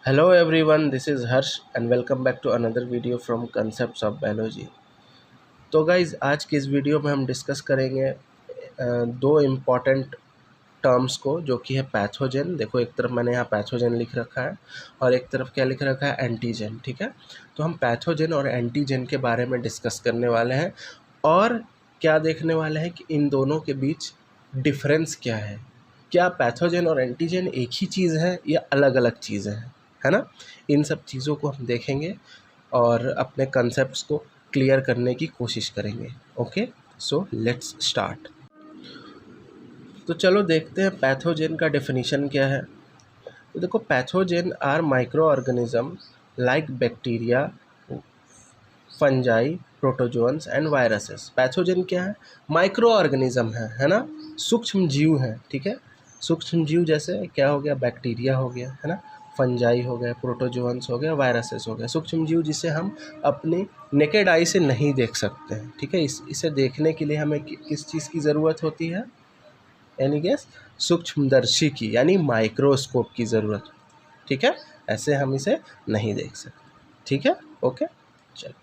Hello everyone, this is Harsh and welcome back to another video from Concepts of Biology। तो guys आज की इस video में हम डिस्कस करेंगे दो इम्पॉर्टेंट टर्म्स को, जो कि है पैथोजन। देखो, एक तरफ मैंने यहाँ पैथोजन लिख रखा है और एक तरफ क्या लिख रखा है, एंटीजन। ठीक है, तो हम पैथोजन और एंटीजन के बारे में डिस्कस करने वाले हैं और क्या देखने वाले हैं कि इन दोनों के बीच डिफरेंस क्या है। क्या पैथोजन और एंटीजन एक ही चीज़ है या अलग अलग चीज़ें हैं, है ना। इन सब चीज़ों को हम देखेंगे और अपने कंसेप्ट्स को क्लियर करने की कोशिश करेंगे। Okay, so let's start. तो चलो देखते हैं पैथोजन का डेफिनेशन क्या है। तो देखो, pathogen are microorganism like bacteria, fungi, protozoans and viruses. Pathogen क्या है? माइक्रो ऑर्गेनिज्म है ना, सूक्ष्म जीव हैं। ठीक है, सूक्ष्म जीव जैसे क्या हो गया, बैक्टीरिया हो गया, है ना, फंजाई हो गया, प्रोटोजोअन्स हो गया, वायरसेस हो गया। सूक्ष्म जीव जिसे हम अपनी नेकेड आई से नहीं देख सकते हैं। ठीक है, इसे देखने के लिए हमें किस चीज़ की ज़रूरत होती है, यानी कि सूक्ष्मदर्शी की, यानी माइक्रोस्कोप की ज़रूरत। ठीक है, ऐसे हम इसे नहीं देख सकते। ठीक है, ओके, चलो।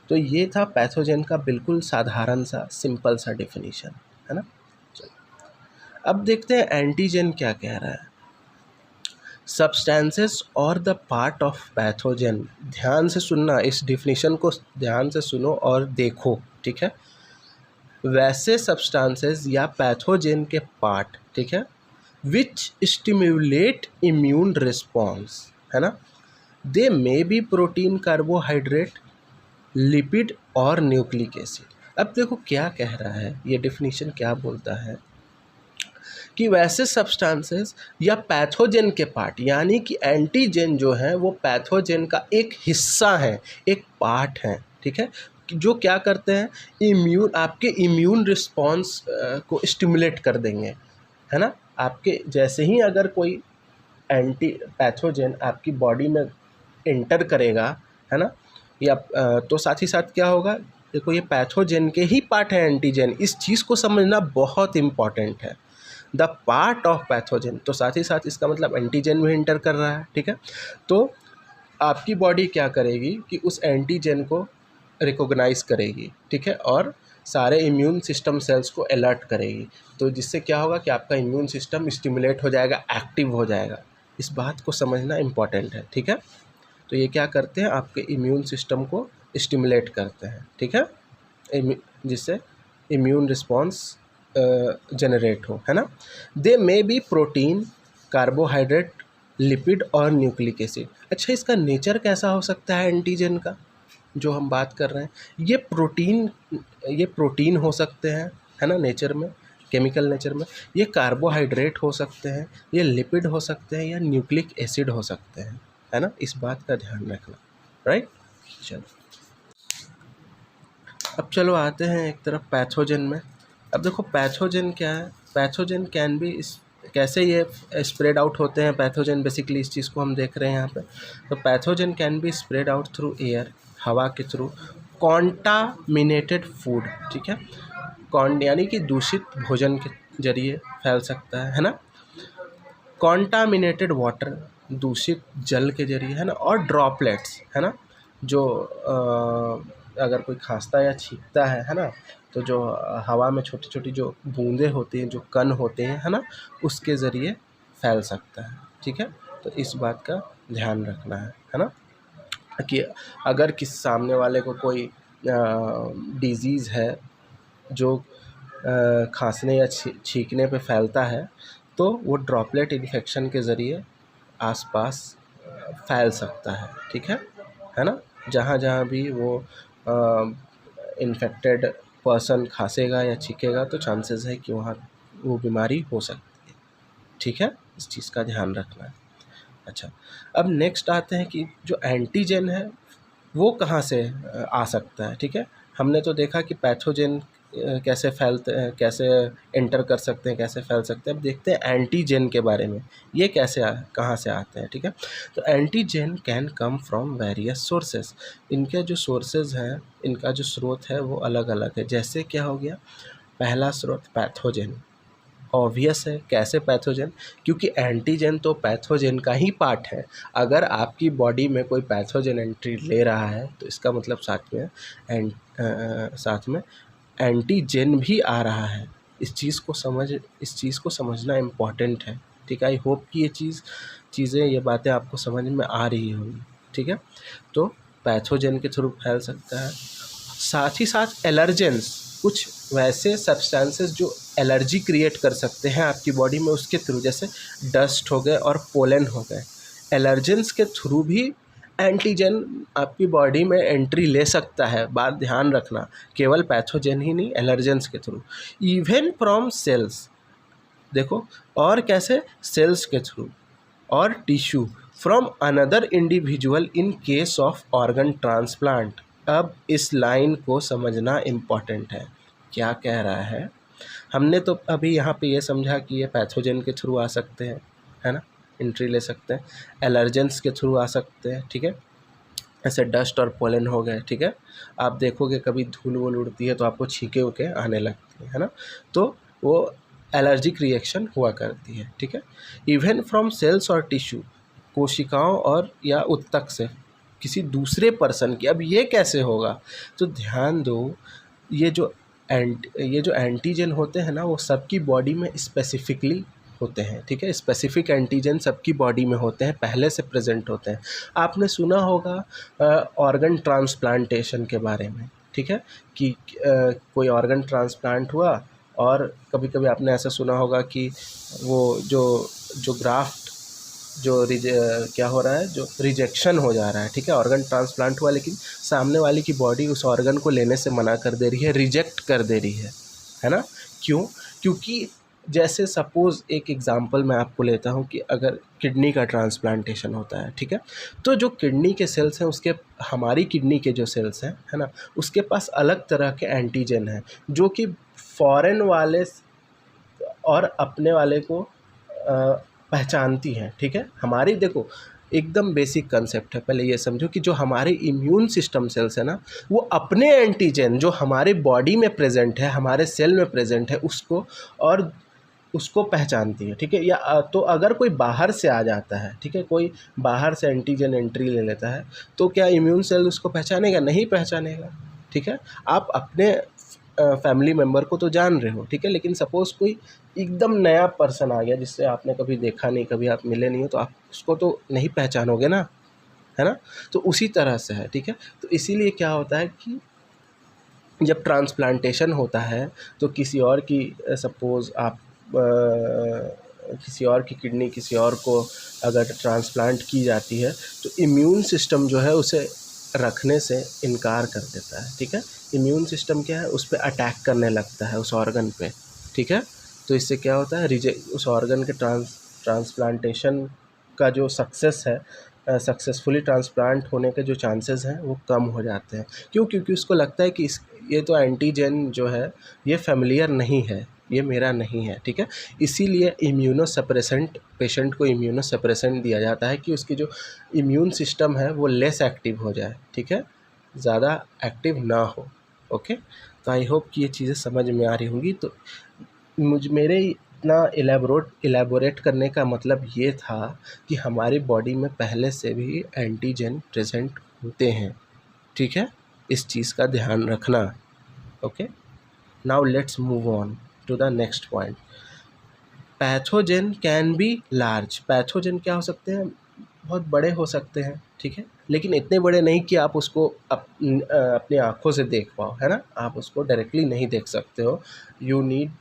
तो ये था पैथोजन का बिल्कुल साधारण सा सिंपल सा डेफिनेशन, है ना। चलो, अब देखते हैं एंटीजन क्या कह रहा है। सब्सटेंसेस और द पार्ट ऑफ पैथोजन। ध्यान से सुनना, इस डेफिनेशन को ध्यान से सुनो और देखो। ठीक है, वैसे सब्सटेंसेस या पैथोजन के पार्ट, ठीक है, विच स्टिम्युलेट इम्यून रिस्पॉन्स, है ना। They may be protein, carbohydrate, lipid और न्यूक्लिक एसिड। अब देखो क्या कह रहा है, ये डेफिनेशन क्या बोलता है कि वैसे सब्सटेंसेस या पैथोजन के पार्ट, यानी कि एंटीजन जो है वो पैथोजन का एक हिस्सा है, एक पार्ट है। ठीक है, जो क्या करते हैं, आपके इम्यून रिस्पॉन्स को स्टिमुलेट कर देंगे, है ना। आपके जैसे ही अगर कोई एंटी पैथोजन आपकी बॉडी में एंटर करेगा, है ना, या तो साथ ही साथ क्या होगा, देखो ये पैथोजन के ही पार्ट है एंटीजन। इस चीज़ को समझना बहुत इम्पॉर्टेंट है, द पार्ट ऑफ पैथोजन। तो साथ ही साथ इसका मतलब एंटीजन भी एंटर कर रहा है। ठीक है, तो आपकी बॉडी क्या करेगी कि उस एंटीजन को रिकॉग्नाइज करेगी, ठीक है, और सारे इम्यून सिस्टम सेल्स को अलर्ट करेगी। तो जिससे क्या होगा कि आपका इम्यून सिस्टम स्टिमुलेट हो जाएगा, एक्टिव हो जाएगा। इस बात को समझना इम्पॉर्टेंट है। ठीक है, तो ये क्या करते हैं, आपके इम्यून सिस्टम को स्टिमुलेट करते हैं। ठीक है, जिससे इम्यून रिस्पॉन्स जनरेट हो, है ना। They may be protein, carbohydrate, lipid और न्यूक्लिक एसिड। अच्छा, इसका नेचर कैसा हो सकता है एंटीजन का, जो हम बात कर रहे हैं, ये प्रोटीन हो सकते हैं, है ना, नेचर में, केमिकल नेचर में। ये कार्बोहाइड्रेट हो सकते हैं, ये लिपिड हो सकते हैं, या न्यूक्लिक एसिड हो सकते हैं, है ना। इस बात का ध्यान रखना, राइट। चलो, अब चलो आते हैं एक तरफ पैथोजन में। अब देखो पैथोजन क्या है, पैथोजन कैन बी, कैसे ये स्प्रेड आउट होते हैं पैथोजन, बेसिकली इस चीज़ को हम देख रहे हैं यहाँ पे। तो pathogen can be spread out through air, हवा के थ्रू, कॉन्टामिनेटेड फूड, ठीक है, यानी कि दूषित भोजन के जरिए फैल सकता है ना, कॉन्टामिनेटेड वाटर, दूषित जल के जरिए, है ना, और ड्रॉपलेट्स, है ना, जो अगर कोई खांसता या छींकता है ना, तो जो हवा में छोटी छोटी जो बूंदें होती हैं, जो कण होते हैं, है ना, उसके ज़रिए फैल सकता है। ठीक है, तो इस बात का ध्यान रखना है ना, कि अगर किसी सामने वाले को कोई डिजीज़ है जो खांसने या छींकने पे फैलता है, तो वो ड्रॉपलेट इन्फेक्शन के ज़रिए आसपास फैल सकता है। ठीक है ना, जहाँ जहाँ भी वो इन्फेक्टेड पर्सन खांसेगा या छींकेगा, तो चांसेस है कि वहाँ वो बीमारी हो सकती है। ठीक है, इस चीज़ का ध्यान रखना है। अच्छा, अब नेक्स्ट आते हैं कि जो एंटीजन है वो कहाँ से आ सकता है। ठीक है, हमने तो देखा कि पैथोजन कैसे फैलते हैं, कैसे एंटर कर सकते हैं, कैसे फैल सकते हैं। अब देखते हैं एंटीजन के बारे में, ये कहाँ से आते हैं। ठीक है, तो antigen can come from various sources. इनके जो सोर्सेज हैं, इनका जो स्रोत है वो अलग अलग है। जैसे क्या हो गया, पहला स्रोत पैथोजन, ऑब्वियस है, कैसे पैथोजन, क्योंकि एंटीजन तो पैथोजन का ही पार्ट है। अगर आपकी बॉडी में कोई पैथोजन एंट्री ले रहा है तो इसका मतलब साथ में एंटीजन भी आ रहा है। इस चीज़ को समझना इम्पॉर्टेंट है। ठीक है, आई होप कि ये बातें आपको समझ में आ रही होंगी। ठीक है, तो पैथोजन के थ्रू फैल सकता है। साथ ही साथ एलर्जेंस, कुछ वैसे सब्सटेंसेस जो एलर्जी क्रिएट कर सकते हैं आपकी बॉडी में, उसके थ्रू, जैसे डस्ट हो गए और पोलन हो गए। एलर्जेंस के थ्रू भी एंटीजन आपकी बॉडी में एंट्री ले सकता है। बात ध्यान रखना, केवल पैथोजन ही नहीं, एलर्जेंस के थ्रू, इवन फ्रॉम सेल्स। देखो, और कैसे, सेल्स के थ्रू और tissue from another individual in case of organ transplant. अब इस लाइन को समझना इम्पॉर्टेंट है। क्या कह रहा है, हमने तो अभी यहाँ पे ये समझा कि ये पैथोजन के थ्रू आ सकते हैं, है ना, एंट्री ले सकते हैं, एलर्जेंस के थ्रू आ सकते हैं। ठीक है, ऐसे डस्ट और पोलन हो गए। ठीक है, आप देखोगे कभी धूल वूल उड़ती है तो आपको छींके उके आने लगती है ना, तो वो एलर्जिक रिएक्शन हुआ करती है। ठीक है, इवन फ्रॉम सेल्स और टिश्यू, कोशिकाओं और या उत्तक से किसी दूसरे पर्सन की। अब ये कैसे होगा, तो ध्यान दो, ये जो एंटीजन होते हैं ना, वो सबकी बॉडी में स्पेसिफिकली होते हैं। ठीक है, स्पेसिफिक एंटीजन सबकी बॉडी में होते हैं, पहले से प्रेजेंट होते हैं। आपने सुना होगा ऑर्गन ट्रांसप्लांटेशन के बारे में। ठीक है, कि कोई ऑर्गन ट्रांसप्लांट हुआ, और कभी कभी आपने ऐसा सुना होगा कि वो जो ग्राफ्ट क्या हो रहा है, जो रिजेक्शन हो जा रहा है। ठीक है, ऑर्गन ट्रांसप्लांट हुआ लेकिन सामने वाले की बॉडी उस ऑर्गन को लेने से मना कर दे रही है, रिजेक्ट कर दे रही है ना। क्यों? क्योंकि जैसे सपोज़ एक एग्ज़ाम्पल मैं आपको लेता हूँ कि अगर किडनी का ट्रांसप्लांटेशन होता है, ठीक है, तो जो किडनी के सेल्स हैं, हमारी किडनी के जो सेल्स हैं, है ना, उसके पास अलग तरह के एंटीजन हैं जो कि फॉरेन वाले और अपने वाले को पहचानती हैं। ठीक है, हमारी, देखो, एकदम बेसिक कंसेप्ट है, पहले ये समझो कि जो हमारे इम्यून सिस्टम सेल्स है ना, वो अपने एंटीजन जो हमारे बॉडी में प्रेजेंट है, हमारे सेल में प्रेजेंट है, उसको पहचानती है। ठीक है, या तो अगर कोई बाहर से आ जाता है, ठीक है, कोई बाहर से एंटीजन एंट्री ले लेता है, तो क्या इम्यून सेल उसको पहचानेगा? नहीं पहचानेगा। ठीक है, आप अपने फैमिली मेम्बर को तो जान रहे हो, ठीक है, लेकिन सपोज़ कोई एकदम नया पर्सन आ गया जिससे आपने कभी देखा नहीं, कभी आप मिले नहीं हो, तो आप उसको तो नहीं पहचानोगे ना, है ना। तो उसी तरह से है। ठीक है, तो इसीलिए क्या होता है कि जब ट्रांसप्लांटेशन होता है तो किसी और की, सपोज़ आप किसी और की किडनी किसी और को अगर ट्रांसप्लांट की जाती है, तो इम्यून सिस्टम जो है उसे रखने से इनकार कर देता है। ठीक है, इम्यून सिस्टम क्या है, उस पर अटैक करने लगता है, उस ऑर्गन पे। ठीक है, तो इससे क्या होता है, उस ऑर्गन के ट्रांसप्लांटेशन का जो सक्सेस है, सक्सेसफुली ट्रांसप्लांट होने के जो चांसेस हैं वो कम हो जाते हैं। क्यों? क्योंकि उसको लगता है कि ये तो एंटीजन जो है ये फेमिलियर नहीं है, ये मेरा नहीं है। ठीक है, इसीलिए इम्यूनोसप्रेसेंट, पेशेंट को इम्यूनोसप्रेसेंट दिया जाता है कि उसकी जो इम्यून सिस्टम है वो लेस एक्टिव हो जाए। ठीक है, ज़्यादा एक्टिव ना हो। ओके, तो आई होप कि ये चीज़ें समझ में आ रही होंगी। तो मेरे इतना इलेबोरेट करने का मतलब ये था कि हमारी बॉडी में पहले से भी एंटीजन प्रेजेंट होते हैं। ठीक है, इस चीज़ का ध्यान रखना। Okay, now let's move on to the next point. Pathogen can be large. Pathogen क्या हो सकते हैं? बहुत बड़े हो सकते हैं। ठीक है, लेकिन इतने बड़े नहीं कि आप उसको अपनी आँखों से देख पाओ, है ना, आप उसको डायरेक्टली नहीं देख सकते हो। You need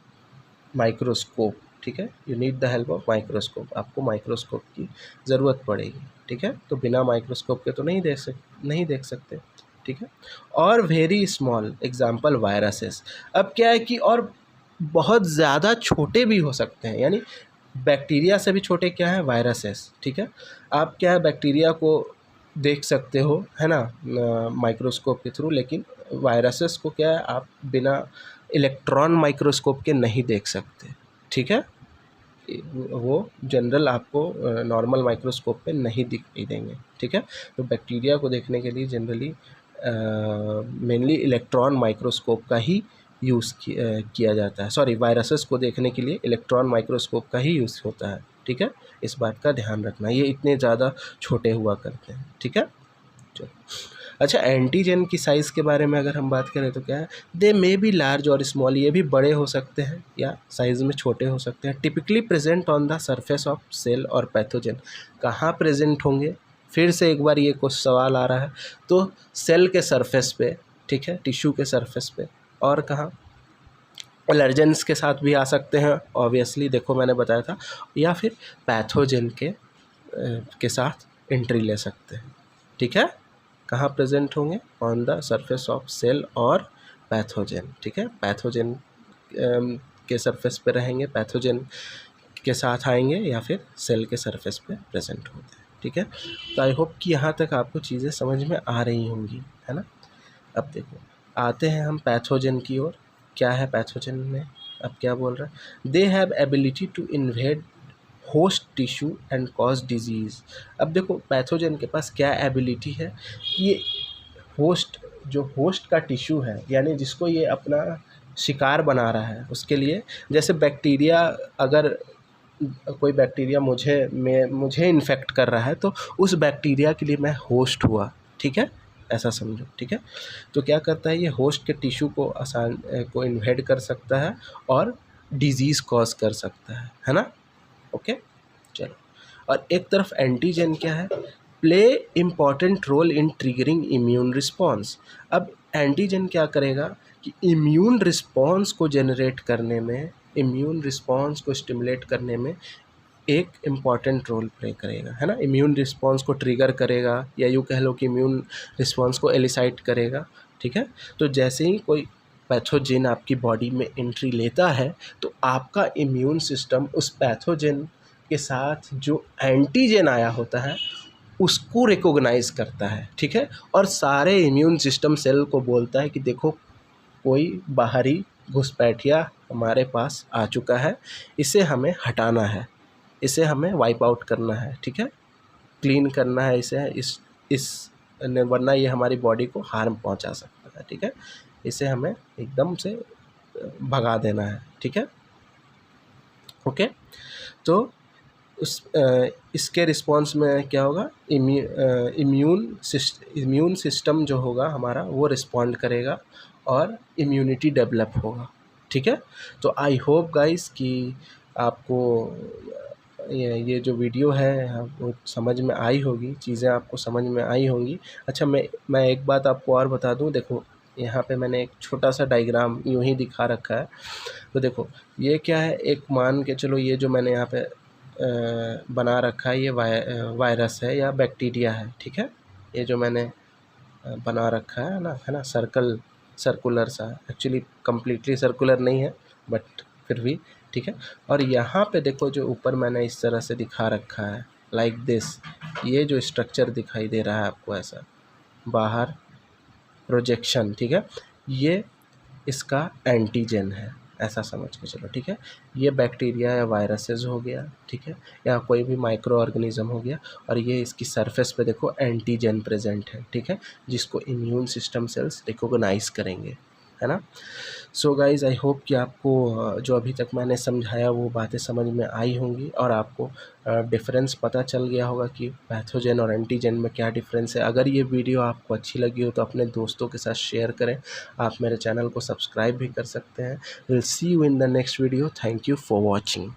microscope. ठीक है, you need the help of microscope, आपको माइक्रोस्कोप की ज़रूरत पड़ेगी। ठीक है, तो बिना माइक्रोस्कोप के तो नहीं देख सकते। ठीक है, और वेरी स्मॉल, एग्जाम्पल वायरसेस। अब क्या है कि और बहुत ज़्यादा छोटे भी हो सकते हैं, यानी बैक्टीरिया से भी छोटे क्या है, वायरसेस। ठीक है, आप क्या है, बैक्टीरिया को देख सकते हो, है ना, माइक्रोस्कोप के थ्रू, लेकिन वायरसेस को क्या है, आप बिना इलेक्ट्रॉन माइक्रोस्कोप के नहीं देख सकते। ठीक है, वो जनरल आपको नॉर्मल माइक्रोस्कोप पे नहीं दिखाई देंगे। ठीक है, तो बैक्टीरिया को देखने के लिए जनरली मेनली इलेक्ट्रॉन माइक्रोस्कोप का ही यूज़ किया जाता है, सॉरी वायरसेस को देखने के लिए इलेक्ट्रॉन माइक्रोस्कोप का ही यूज़ होता है, ठीक है। इस बात का ध्यान रखना, ये इतने ज़्यादा छोटे हुआ करते हैं, ठीक है। चलो, अच्छा एंटीजन की साइज़ के बारे में अगर हम बात करें तो क्या है, दे मे बी लार्ज और स्मॉल, ये भी बड़े हो सकते हैं या साइज़ में छोटे हो सकते हैं। Typically present on the surface of cell और पैथोजन, कहाँ प्रेजेंट होंगे, फिर से एक बार ये कुछ सवाल आ रहा है, तो सेल के सरफेस पे, ठीक है, टिश्यू के सरफेस पे, और कहाँ, एलर्जेंस के साथ भी आ सकते हैं ऑब्वियसली, देखो मैंने बताया था, या फिर पैथोजन के साथ एंट्री ले सकते हैं, ठीक है। कहाँ प्रेजेंट होंगे, on the surface of cell और पैथोजन, ठीक है। पैथोजन के सरफेस पे रहेंगे, पैथोजन के साथ आएंगे, या फिर सेल के सरफेस पे प्रेजेंट होते हैं, ठीक है। तो आई होप कि यहाँ तक आपको चीज़ें समझ में आ रही होंगी, है ना। अब देखो आते हैं हम पैथोजन की ओर। क्या है पैथोजन में, अब क्या बोल रहा है, they have ability to invade host tissue and cause disease. अब देखो पैथोजन के पास क्या एबिलिटी है कि ये जो होस्ट का टिश्यू है, यानी जिसको ये अपना शिकार बना रहा है, उसके लिए, जैसे बैक्टीरिया, अगर कोई बैक्टीरिया मुझे इन्फेक्ट कर रहा है, तो उस बैक्टीरिया के लिए मैं होस्ट हुआ, ठीक है, ऐसा समझो, ठीक है। तो क्या करता है, ये होस्ट के टिश्यू को इन्वेड कर सकता है और डिजीज़ कॉज कर सकता है ना। ओके, चलो। और एक तरफ एंटीजन क्या है, play important role in triggering immune response. अब एंटीजन क्या करेगा कि इम्यून रिस्पॉन्स को जनरेट करने में, इम्यून रिस्पॉन्स को स्टिमुलेट करने में एक इम्पॉर्टेंट रोल प्ले करेगा, है ना। इम्यून रिस्पॉन्स को ट्रिगर करेगा, या यूँ कह लो कि इम्यून रिस्पॉन्स को एलिसाइट करेगा, ठीक है। तो जैसे ही कोई पैथोजन आपकी बॉडी में एंट्री लेता है, तो आपका इम्यून सिस्टम उस पैथोजन के साथ जो एंटीजन आया होता है उसको रिकॉग्नाइज करता है, ठीक है। और सारे इम्यून सिस्टम सेल को बोलता है कि देखो कोई बाहरी घुसपैठिया हमारे पास आ चुका है, इसे हमें हटाना है, इसे हमें वाइप आउट करना है, ठीक है, क्लीन करना है इसे, वरना ये हमारी बॉडी को हार्म पहुंचा सकता है, ठीक है। इसे हमें एकदम से भगा देना है, ठीक है। ओके, तो इसके रिस्पॉन्स में क्या होगा, इम्यून सिस्टम जो होगा हमारा वो रिस्पॉन्ड करेगा और इम्यूनिटी डेवलप होगा, ठीक है। तो आई होप गाइस कि आपको ये जो वीडियो है वो समझ में आई होगी, चीज़ें आपको समझ में आई होंगी। अच्छा, मैं एक बात आपको और बता दूं, देखो यहाँ पे मैंने एक छोटा सा डायग्राम यूँ ही दिखा रखा है। तो देखो ये क्या है, एक मान के चलो, ये जो मैंने यहाँ पे बना रखा है, ये वायरस है या बैक्टीरिया है, ठीक है। ये जो मैंने बना रखा है ना, सर्कुलर सा, एक्चुअली कम्प्लीटली सर्कुलर नहीं है बट फिर भी ठीक है। और यहाँ पे देखो जो ऊपर मैंने इस तरह से दिखा रखा है, लाइक दिस, ये जो स्ट्रक्चर दिखाई दे रहा है आपको ऐसा बाहर प्रोजेक्शन, ठीक है, ये इसका एंटीजन है, ऐसा समझ के चलो, ठीक है। ये बैक्टीरिया या वायरसेस हो गया, ठीक है, या कोई भी माइक्रो ऑर्गेनिज्म हो गया, और ये इसकी सरफेस पे देखो एंटीजन प्रेजेंट है, ठीक है, जिसको इम्यून सिस्टम सेल्स रिकॉग्नाइज करेंगे, है ना। सो गाइज़ आई होप कि आपको जो अभी तक मैंने समझाया वो बातें समझ में आई होंगी, और आपको डिफरेंस पता चल गया होगा कि पैथोजन और एंटीजन में क्या डिफरेंस है। अगर ये वीडियो आपको अच्छी लगी हो तो अपने दोस्तों के साथ शेयर करें। आप मेरे चैनल को सब्सक्राइब भी कर सकते हैं। Will see you in the next video. Thank you for watching.